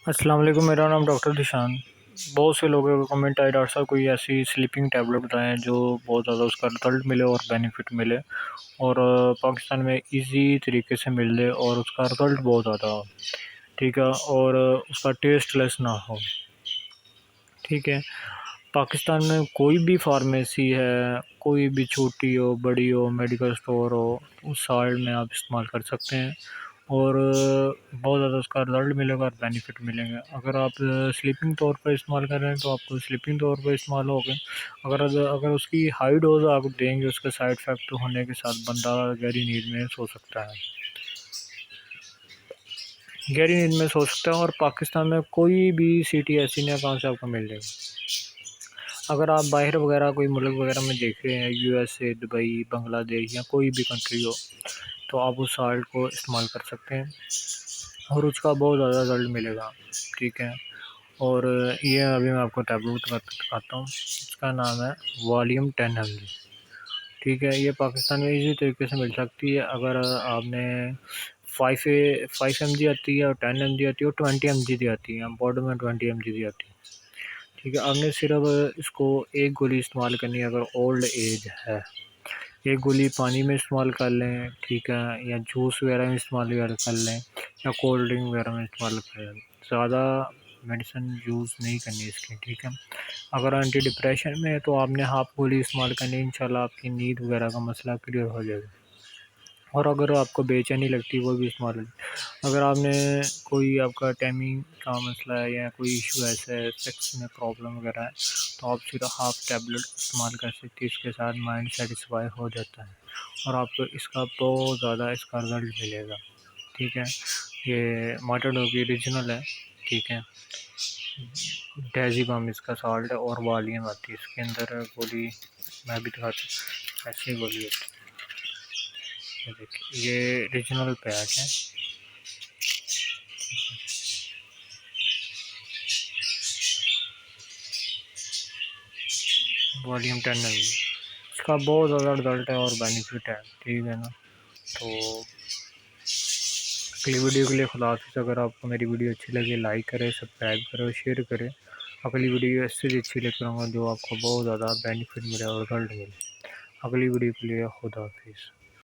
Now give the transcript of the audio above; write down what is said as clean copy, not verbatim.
अस्सलाम वालेकुम। मेरा नाम डॉक्टर दिशान। बहुत से लोगों का कमेंट आया, डॉक्टर साहब कोई ऐसी स्लीपिंग टैबलेट बताएं जो बहुत ज़्यादा उसका रिज़ल्ट मिले और बेनिफिट मिले और पाकिस्तान में इजी तरीके से मिल जाए और उसका रिज़ल्ट बहुत ज़्यादा हो। ठीक है, और उसका टेस्टलेस ना हो। ठीक है, पाकिस्तान में कोई भी फार्मेसी है, कोई भी छोटी हो बड़ी हो मेडिकल स्टोर हो, उस साल्ट में आप इस्तेमाल कर सकते हैं और बहुत ज़्यादा उसका रिज़ल्ट मिलेगा और बेनिफिट मिलेंगे। अगर आप स्लीपिंग तौर पर इस्तेमाल कर रहे हैं तो आपको स्लीपिंग तौर पर इस्तेमाल होगा। अगर अगर उसकी हाई डोज़ आप देंगे, उसके साइड इफ़ेक्ट होने के साथ बंदा गहरी नींद में सो सकता है। गहरी नींद में सो सकता है और पाकिस्तान में कोई भी सिटी ऐसी नहीं है कहाँ से आपको मिल जाएगी। अगर आप बाहर वगैरह कोई मुल्क वगैरह में देख रहे हैं, यूएसए, दुबई, बांग्लादेश या कोई भी कंट्री हो, तो आप उस साल्ट को इस्तेमाल कर सकते हैं और उसका बहुत ज़्यादा रिज़ल्ट मिलेगा। ठीक है, और ये अभी मैं आपको टैबलेट दिखाता हूँ। इसका नाम है वॉल्यूम 10 mg। ठीक है, ये पाकिस्तान में इजी तरीके से मिल सकती है। अगर आपने 5 mg आती है और 10 mg आती है और 20 mg दी आती है, पाउडर में 20 mg दी आती है। ठीक है, आपने सिर्फ इसको एक गोली इस्तेमाल करनी है अगर ओल्ड एज है। एक गोली पानी में इस्तेमाल कर लें, ठीक है, या जूस वगैरह में इस्तेमाल वगैरह कर लें या कोल्ड ड्रिंक वगैरह में इस्तेमाल करें। ज़्यादा मेडिसिन यूज़ नहीं करनी इसकी। ठीक है, अगर एंटी डिप्रेशन में है तो आपने हाफ गोली इस्तेमाल करनी है, इंशाल्लाह आपकी नींद वगैरह का मसला क्लियर हो जाएगा। और अगर आपको बेचैनी लगती है वो भी इस्तेमाल करें। अगर आपने कोई आपका टाइमिंग का मसला है या कोई इशू ऐसा है, सेक्स में प्रॉब्लम वगैरह है, तो आप सिर्फ हाफ टैबलेट इस्तेमाल कर सकते हैं। इसके साथ माइंड सेटिस्फाई हो जाता है और आपको इसका बहुत ज़्यादा इसका रिज़ल्ट मिलेगा। ठीक है, ये माटाडोर की ओरिजिनल है। ठीक है, डेज़िबम इसका सॉल्ट है और वॉल्यूम आती है इसके अंदर। गोली मैं भी दिखाता हूँ, ऐसी गोली होती है। ये देखिए, ये ओरिजिनल पैक है। वॉल्यूम 10 mg, इसका बहुत ज़्यादा रिज़ल्ट है और बेनिफिट है। ठीक है ना, तो अगली वीडियो के लिए खुदा हाफिज़। अगर आपको मेरी वीडियो अच्छी लगे लाइक करें, सब्सक्राइब करें और शेयर करें। अगली वीडियो इससे भी अच्छी लेकर आऊँगा जो आपको बहुत ज़्यादा बेनिफिट मिले और रिज़ल्ट मिले। अगली वीडियो के लिए खुदा हाफिज़।